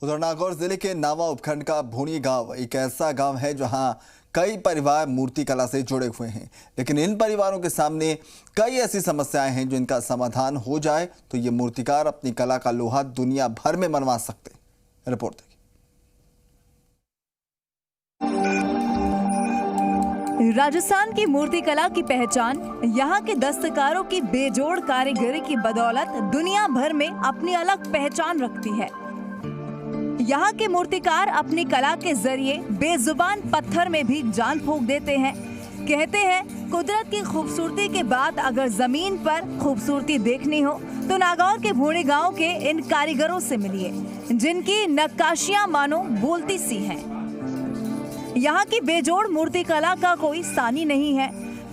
उधर नागौर जिले के नावा उपखंड का भूणी गांव एक ऐसा गांव है जहां कई परिवार मूर्तिकला से जुड़े हुए हैं, लेकिन इन परिवारों के सामने कई ऐसी समस्याएं हैं जिनका समाधान हो जाए तो ये मूर्तिकार अपनी कला का लोहा दुनिया भर में मनवा सकते हैं। रिपोर्ट देखिए। राजस्थान की मूर्तिकला की पहचान यहाँ के दस्तकारों की बेजोड़ कारीगरी की बदौलत दुनिया भर में अपनी अलग पहचान रखती है। यहाँ के मूर्तिकार अपनी कला के जरिए बेजुबान पत्थर में भी जान फूंक देते हैं। कहते हैं कुदरत की खूबसूरती के बाद अगर जमीन पर खूबसूरती देखनी हो तो नागौर के भूणी गांव के इन कारीगरों से मिलिए, जिनकी नक्काशियां मानो बोलती सी हैं। यहाँ की बेजोड़ मूर्तिकला का कोई सानी नहीं है।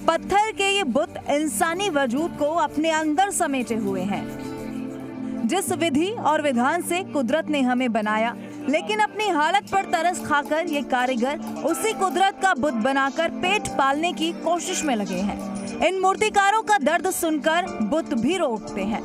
पत्थर के ये बुत इंसानी वजूद को अपने अंदर समेटे हुए हैं। जिस विधि और विधान से कुदरत ने हमें बनाया, लेकिन अपनी हालत पर तरस खाकर ये कारीगर उसी कुदरत का बुत बनाकर पेट पालने की कोशिश में लगे हैं। इन मूर्तिकारों का दर्द सुनकर बुत भी रो उठते हैं।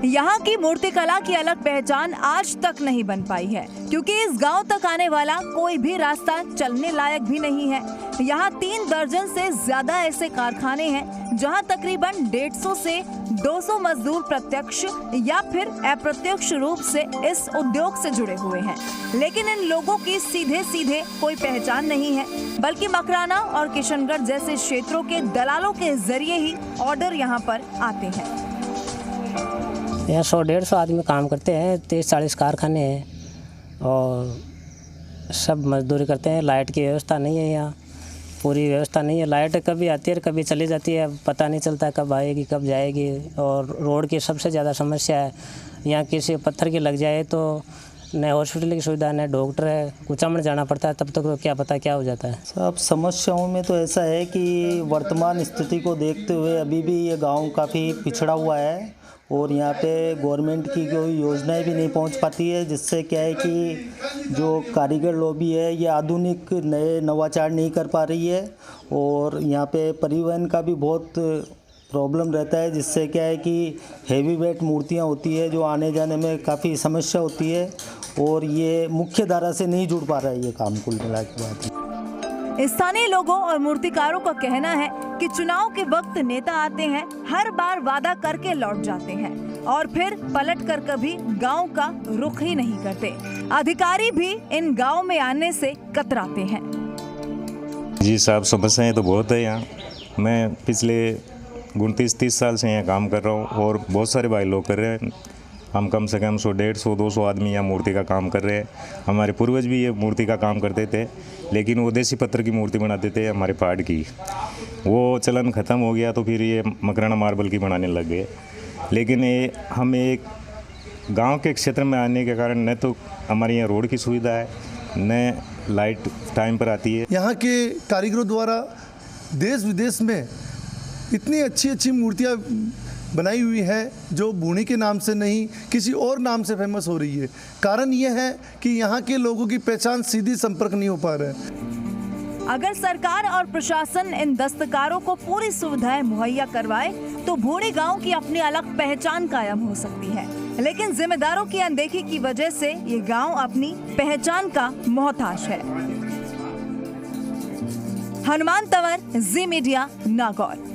यहाँ की मूर्तिकला की अलग पहचान आज तक नहीं बन पाई है, क्योंकि इस गांव तक आने वाला कोई भी रास्ता चलने लायक भी नहीं है। यहाँ 3 दर्जन से ज्यादा ऐसे कारखाने हैं जहाँ तकरीबन 150 से 200 मजदूर प्रत्यक्ष या फिर अप्रत्यक्ष रूप से इस उद्योग से जुड़े हुए हैं, लेकिन इन लोगों की सीधे सीधे कोई पहचान नहीं है, बल्कि मकराना और किशनगढ़ जैसे क्षेत्रों के दलालों के जरिए ही ऑर्डर यहाँ पर आते हैं। यहाँ 100-150 आदमी काम करते हैं, 30-40 कारखाने हैं और सब मजदूरी करते हैं। लाइट की व्यवस्था नहीं है, यहाँ पूरी व्यवस्था नहीं है। लाइट कभी आती है कभी चली जाती है, पता नहीं चलता कब आएगी कब जाएगी। और रोड की सबसे ज़्यादा समस्या है। यहाँ किसी पत्थर की लग जाए तो न हॉस्पिटल की सुविधा न डॉक्टर है, कुचामण जाना पड़ता है, तब तक तो क्या पता क्या हो जाता है। सब समस्याओं में तो ऐसा है कि वर्तमान स्थिति को देखते हुए अभी भी ये गांव काफ़ी पिछड़ा हुआ है और यहाँ पे गवर्नमेंट की कोई योजनाएं भी नहीं पहुँच पाती है, जिससे क्या है कि जो कारीगर लॉबी है ये आधुनिक नए नवाचार नहीं कर पा रही है। और यहाँ पे परिवहन का भी बहुत प्रॉब्लम रहता है, जिससे क्या है कि हेवी वेट मूर्तियाँ होती है जो आने जाने में काफ़ी समस्या होती है और ये मुख्य धारा से नहीं जुड़ पा रहा है ये काम कुल मिला के बात। स्थानीय लोगों और मूर्तिकारों का कहना है कि चुनाव के वक्त नेता आते हैं, हर बार वादा करके लौट जाते हैं और फिर पलट कर कभी गांव का रुख ही नहीं करते। अधिकारी भी इन गांव में आने से कतराते हैं। जी साहब, समस्याएं तो बहुत है यहाँ। मैं पिछले 29-30 साल से यहाँ काम कर रहा हूँ और बहुत सारे भाई लोग कर रहे हैं। हम कम से कम 100-150-200 आदमी यहाँ मूर्ति का काम कर रहे हैं। हमारे पूर्वज भी ये मूर्ति का काम करते थे, लेकिन वो देसी पत्थर की मूर्ति बनाते थे हमारे पहाड़ की। वो चलन ख़त्म हो गया तो फिर ये मकराना मार्बल की बनाने लग गए। लेकिन ये हम एक गांव के क्षेत्र में आने के कारण न तो हमारे यहाँ रोड की सुविधा है, न लाइट टाइम पर आती है। यहाँ के कारीगरों द्वारा देश विदेश में इतनी अच्छी अच्छी मूर्तियाँ बनाई हुई है जो भूणी के नाम से नहीं किसी और नाम से फेमस हो रही है। कारण यह है कि यहाँ के लोगों की पहचान सीधी संपर्क नहीं हो पा रहा है। अगर सरकार और प्रशासन इन दस्तकारों को पूरी सुविधाएं मुहैया करवाए तो भूणी गांव की अपनी अलग पहचान कायम हो सकती है, लेकिन जिम्मेदारों की अनदेखी की वजह से ये गांव अपनी पहचान का मोहताज है। हनुमान तंवर, जी मीडिया, नागौर।